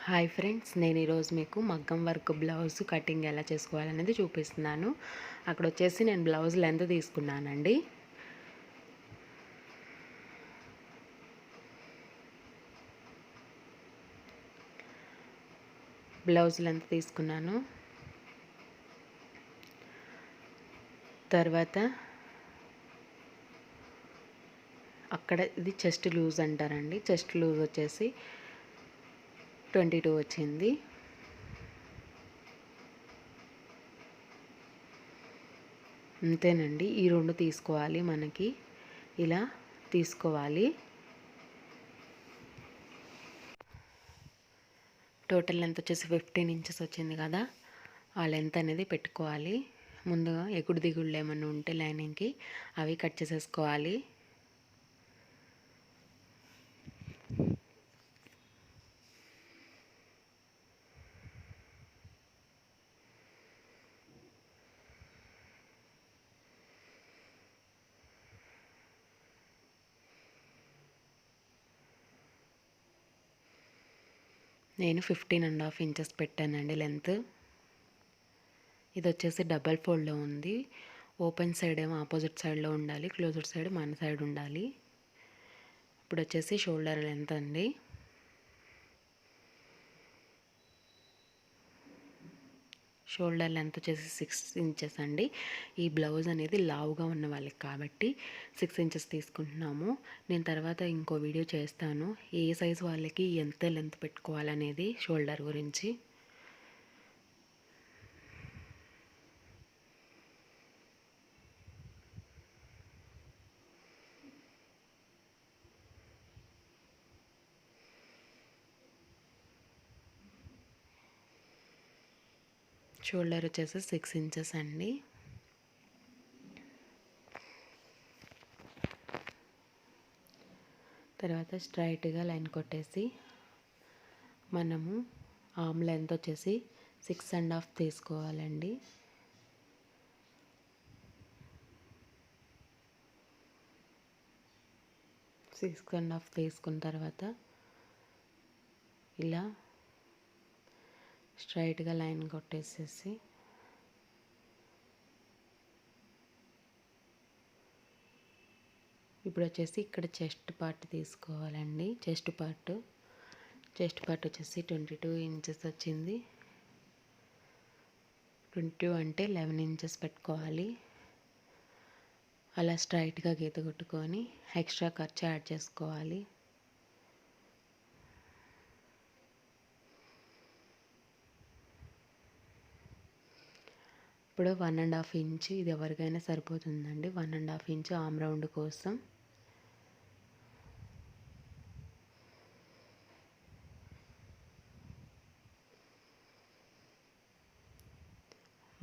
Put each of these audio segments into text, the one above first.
Hi friends, నేను ఈరోజు మీకు మగ్గం వర్క్ బ్లౌజ్ కటింగ్ ఎలా చేసుకోవాలనేది చూపిస్తున్నాను. అక్కడ వచ్చేసి నేను బ్లౌజ్ లెంత్ తీసుకున్నానండి. బ్లౌజ్ లెంత్ తీసుకున్నాను. తర్వాత అక్కడ ఇది చెస్ట్ లూజ్ అంటారండి. చెస్ట్ లూజ్ వచ్చేసి 22 వచ్చింది. అంతేనండి. ఈ రెండు తీసుకోవాలి. మనకి ఇలా తీసుకోవాలి. టోటల్ లెంత్ వచ్చేసి 15 ఇంచెస్ వచ్చింది కదా, ఆ లెంత్ అనేది పెట్టుకోవాలి. ముందుగా ఎగుడు దిగుళ్ళు ఏమన్నా ఉంటే లైనింగ్కి అవి కట్ చేసేసుకోవాలి. నేను 15.5 ఇంచెస్ పెట్టానండి లెంత్. ఇది వచ్చేసి డబల్ ఫోల్డ్లో ఉంది. ఓపెన్ సైడ్ ఏమో ఆపోజిట్ సైడ్లో ఉండాలి, క్లోజ్డ్ సైడ్ మన సైడ్ ఉండాలి. ఇప్పుడు వచ్చేసి షోల్డర్ లెంత్ అండి. షోల్డర్ లెంత్ వచ్చేసి 6 ఇంచెస్ అండి. ఈ బ్లౌజ్ అనేది లావుగా ఉన్న వాళ్ళకి కాబట్టి 6 ఇంచెస్ తీసుకుంటున్నాము. నేను తర్వాత ఇంకో వీడియో చేస్తాను ఏ సైజు వాళ్ళకి ఎంత లెంత్ పెట్టుకోవాలనేది షోల్డర్ గురించి. షోల్డర్ వచ్చేసి 6 ఇంచెస్ అండి. తర్వాత స్ట్రైట్గా లైన్ కొట్టేసి మనము ఆర్మ్ లెంత్ వచ్చేసి 6.5 తీసుకోవాలండి. సిక్స్ అండ్ హాఫ్ తీసుకున్న తర్వాత ఇలా స్ట్రైట్గా లైన్ కొట్టేసేసి ఇప్పుడు వచ్చేసి ఇక్కడ చెస్ట్ పార్ట్ తీసుకోవాలండి. చెస్ట్ పార్ట్ వచ్చేసి 22 ఇంచెస్ వచ్చింది. 22 అంటే 11 ఇంచెస్ పెట్టుకోవాలి. అలా స్ట్రైట్గా గీత కొట్టుకొని ఎక్స్ట్రా ఖర్చు యాడ్ చేసుకోవాలి. ఇప్పుడు 1.5 ఇంచ్ ఇది ఎవరికైనా సరిపోతుందండి. 1.5 ఇంచ్ ఆమ్ రౌండ్ కోసం.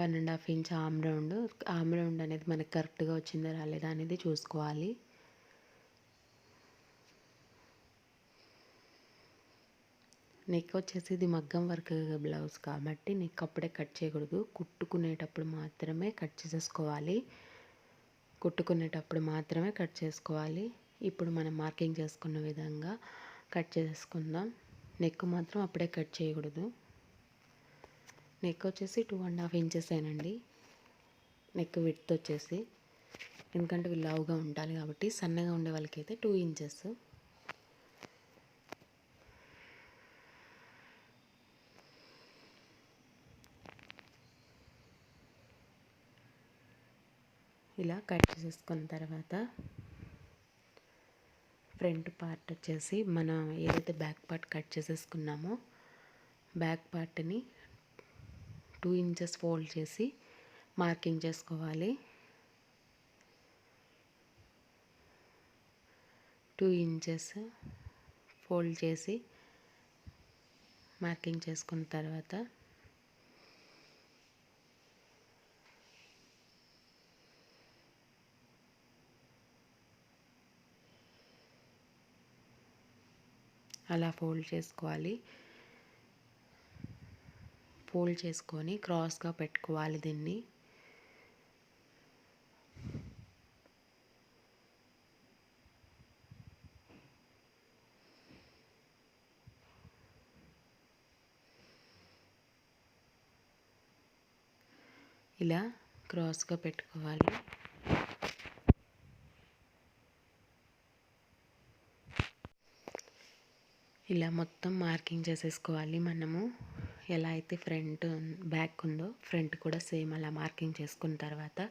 One and half inch arm round అనేది మనకి కరెక్ట్గా వచ్చిందా రాలేదా అనేది చూసుకోవాలి. నెక్ వచ్చేసి ఇది మగ్గం వర్క్ బ్లౌజ్ కాబట్టి నెక్ అప్పుడే కట్ చేయకూడదు. కుట్టుకునేటప్పుడు మాత్రమే కట్ చేసేసుకోవాలి. ఇప్పుడు మనం మార్కింగ్ చేసుకున్న విధంగా కట్ చేసుకుందాం. నెక్ మాత్రం అప్పుడే కట్ చేయకూడదు. నెక్ వచ్చేసి 2.5 ఇంచెస్ ఏనండి. నెక్ విడ్త్ వచ్చేసి, ఎందుకంటే వీళ్ళు లావుగా ఉండాలి కాబట్టి. సన్నగా ఉండే వాళ్ళకైతే 2 ఇంచెస్. ఇలా కట్ చేసేసుకున్న తర్వాత ఫ్రంట్ పార్ట్ వచ్చేసి మనం ఏదైతే బ్యాక్ పార్ట్ కట్ చేసేసుకున్నామో బ్యాక్ పార్ట్ని 2 ఇంచెస్ ఫోల్డ్ చేసి మార్కింగ్ చేసుకోవాలి. 2 ఇంచెస్ ఫోల్డ్ చేసి మార్కింగ్ చేసుకున్న తర్వాత అలా ఫోల్డ్ చేసుకోవాలి. ఫోల్డ్ చేసుకొని క్రాస్గా పెట్టుకోవాలి దీన్ని. ఇలా క్రాస్గా పెట్టుకోవాలి. ఇలా మొత్తం మార్కింగ్ చేసేసుకోవాలి. మనము ఎలా అయితే ఫ్రంట్ బ్యాక్ ఉందో ఫ్రంట్ కూడా సేమ్ అలా మార్కింగ్ చేసుకున్న తర్వాత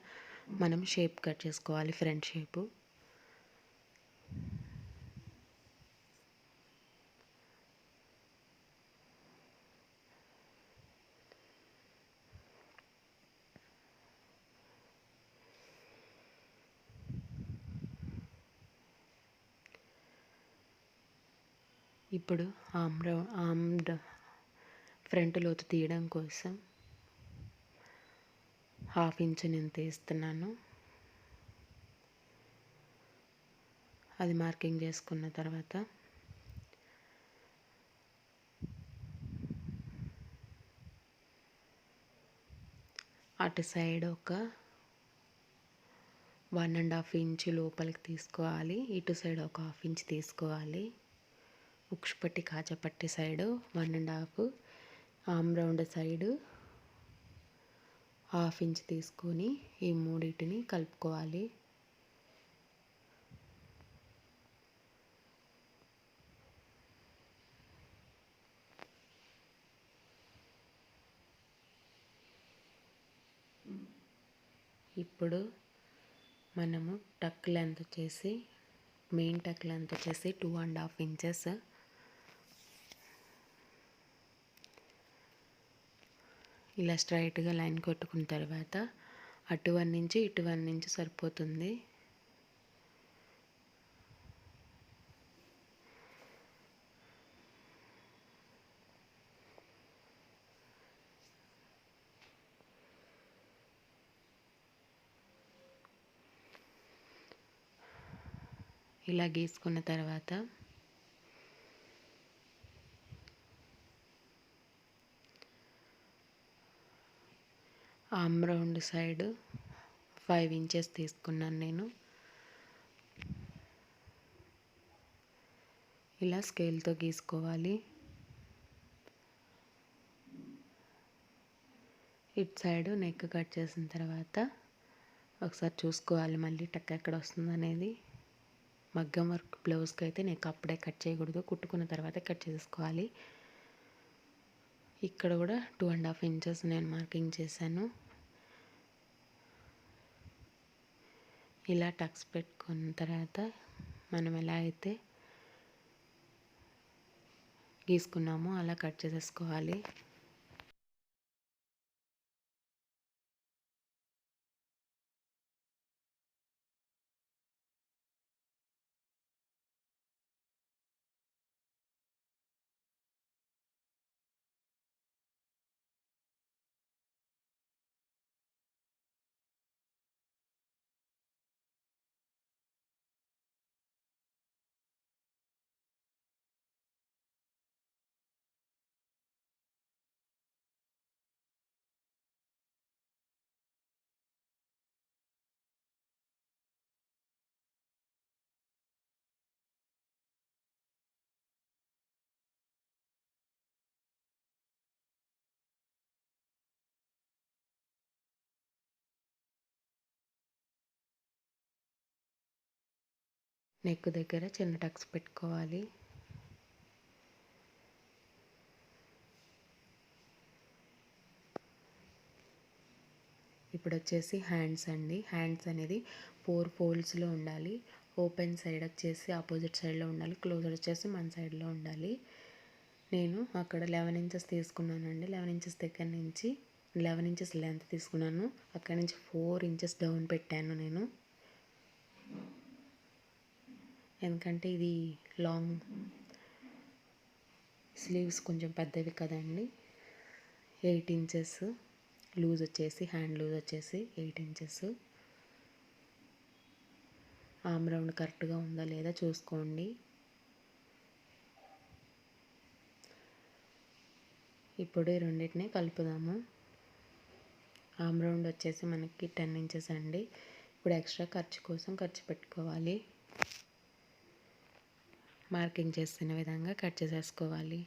మనం షేప్ కట్ చేసుకోవాలి, ఫ్రంట్ షేపు. ఇప్పుడు ఫ్రంట్ లోతు తీయడం కోసం 1/2 ఇంచ్ నేను తీస్తున్నాను. అది మార్కింగ్ చేసుకున్న తర్వాత అటు సైడ్ ఒక 1.5 ఇంచ్ లోపలికి తీసుకోవాలి. ఇటు సైడ్ ఒక 1/2 ఇంచ్ తీసుకోవాలి. ఉక్సుపట్టి కాజపట్టి side 1.5, arm round side 1/2 inch తీసుకొని ఈ మూడింటిని కలుపుకోవాలి. ఇప్పుడు మనము టక్ లెంత్ వచ్చేసి మెయిన్ టక్ లెంత్ వచ్చేసి 2.5 ఇంచెస్. ఇలా స్ట్రైట్గా లైన్ కొట్టుకున్న తర్వాత అటు 1 ఇంచ్ ఇటు 1 ఇంచ్ సరిపోతుంది. ఇలా గీసుకున్న తర్వాత ఆమ్ రౌండ్ సైడ్ 5 ఇంచెస్ తీసుకున్నాను నేను. ఇలా స్కేల్తో గీసుకోవాలి. ఇటు సైడ్ నెక్ కట్ చేసిన తర్వాత ఒకసారి చూసుకోవాలి మళ్ళీ టక్ ఎక్కడ వస్తుంది అనేది. మగ్గం వర్క్ బ్లౌజ్కి అయితే నెక్ అప్పుడే కట్ చేయకూడదు, కుట్టుకున్న తర్వాత కట్ చేసుకోవాలి. ఇక్కడ కూడా 2.5 ఇంచెస్ నేను మార్కింగ్ చేశాను. ఇలా టక్స్ పెట్టుకున్న తర్వాత మనం ఎలా అయితే గీసుకున్నామో అలా కట్ చేసేసుకోవాలి. నెక్ దగ్గర చిన్న టక్స్ పెట్టుకోవాలి. ఇప్పుడు వచ్చేసి హ్యాండ్స్ అండి. హ్యాండ్స్ అనేది 4 ఫోల్డ్స్లో ఉండాలి. ఓపెన్ సైడ్ వచ్చేసి ఆపోజిట్ సైడ్లో ఉండాలి, క్లోజర్ వచ్చేసి మన సైడ్లో ఉండాలి. నేను అక్కడ 11 ఇంచెస్ తీసుకున్నానండి. 11 ఇంచెస్ దగ్గర నుంచి 11 ఇంచెస్ లెంత్ తీసుకున్నాను. అక్కడ నుంచి 4 ఇంచెస్ డౌన్ పెట్టాను నేను, ఎందుకంటే ఇది లాంగ్ స్లీవ్స్ కొంచెం పెద్దవి కదండి. 8 ఇంచెస్ లూజ్ వచ్చేసి, హ్యాండ్ లూజ్ వచ్చేసి 8 ఇంచెస్. ఆమ్ రౌండ్ కరెక్ట్గా ఉందా లేదా చూసుకోండి. ఇప్పుడు ఈ రెండింటిని కలుపుదాము. ఆమ్ రౌండ్ వచ్చేసి మనకి 10 ఇంచెస్ అండి. ఇప్పుడు ఎక్స్ట్రా ఖర్చు కోసం ఖర్చు పెట్టుకోవాలి. మార్కింగ్ చేసిన విధంగా కట్ చేసేసుకోవాలి.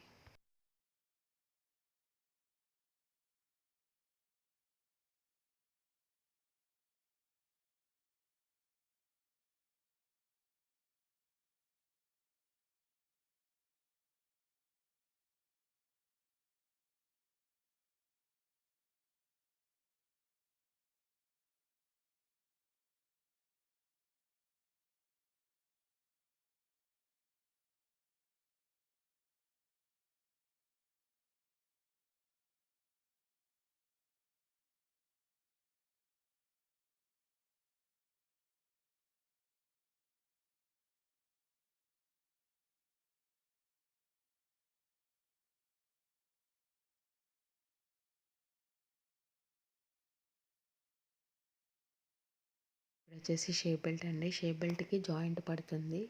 వచ్చేసి షేప్ బెల్ట్ అండి. షేప్ బెల్ట్కి జాయింట్ పడుతుంది,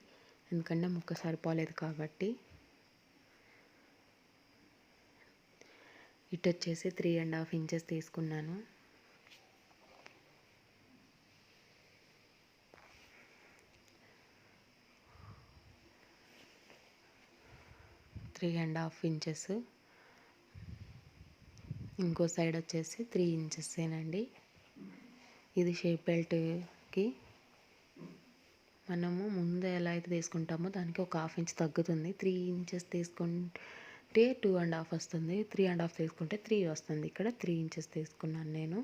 ఎందుకంటే ముక్క సరిపోలేదు కాబట్టి. ఇటు వచ్చేసి 3.5 ఇంచెస్ తీసుకున్నాను. Three and half inches. ఇంకో సైడ్ వచ్చేసి 3 ఇంచెస్సేనండి. ఇది షేప్ బెల్ట్కి మనము ముందు ఎలా అయితే తీసుకుంటామో దానికి ఒక 1/2 ఇంచ్ తగ్గుతుంది. 3 ఇంచెస్ తీసుకుంటే 2.5 వస్తుంది, 3.5 తీసుకుంటే 3 వస్తుంది. ఇక్కడ 3 ఇంచెస్ తీసుకున్నాను నేను.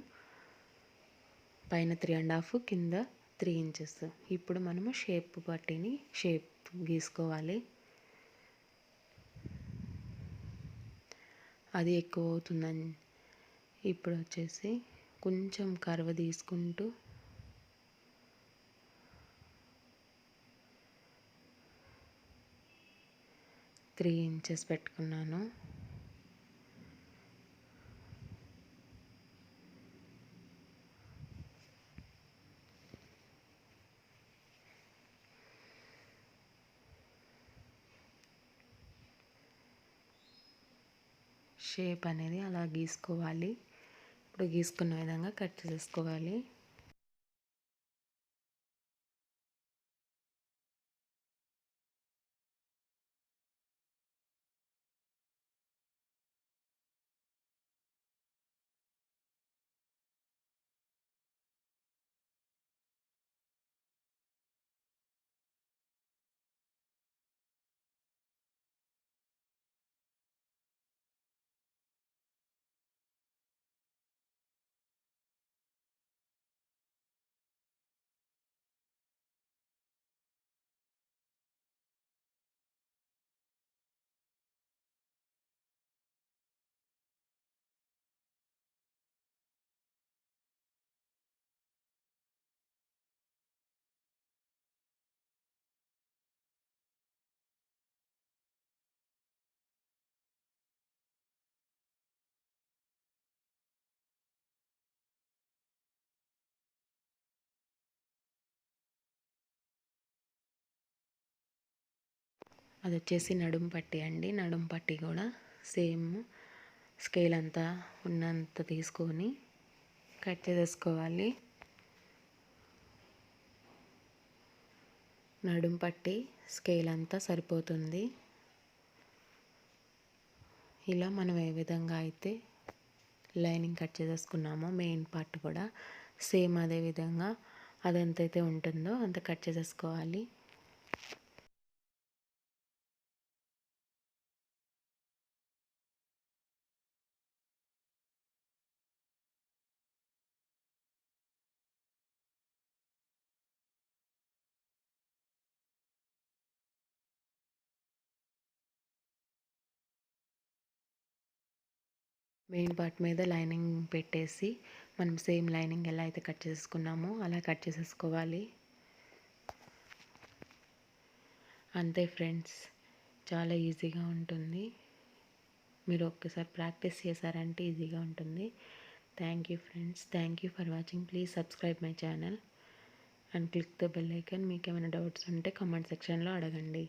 పైన 3.5, కింద 3 ఇంచెస్. ఇప్పుడు మనము షేప్ పట్టిని షేప్ గీసుకోవాలి. అది ఎక్కువ అవుతుందని ఇప్పుడు వచ్చేసి కొంచెం కర్వ్ తీసుకుంటూ 3 ఇంచెస్ పెట్టుకున్నాను. షేప్ అనేది అలా గీసుకోవాలి. ఇప్పుడు గీసుకున్న విధంగా కట్ చేసుకోవాలి. అది వచ్చేసి నడుం పట్టి అండి. నడుం పట్టి కూడా సేమ్ స్కేల్ అంతా ఉన్నంత తీసుకొని కట్ చేసేసుకోవాలి. నడుం పట్టి స్కేల్ అంతా సరిపోతుంది. ఇలా మనం ఏ విధంగా అయితే లైనింగ్ కట్ చేసేసుకున్నామో మెయిన్ పార్ట్ కూడా సేమ్ అదే విధంగా అదెంతైతే ఉంటుందో అంత కట్ చేసేసుకోవాలి. మెయిన్ పార్ట్ మీద లైనింగ్ పెట్టేసి మనం సేమ్ లైనింగ్ ఎలా అయితే కట్ చేసుకున్నామో అలా కట్ చేసేసుకోవాలి. అంతే ఫ్రెండ్స్, చాలా ఈజీగా ఉంటుంది. మీరు ఒక్కసారి ప్రాక్టీస్ చేశారంటే ఈజీగా ఉంటుంది. Thank you friends. Thank you for watching. Please subscribe my channel and click the bell icon. మీకు ఏమైనా డౌట్స్ ఉంటే కామెంట్ సెక్షన్లో అడగండి.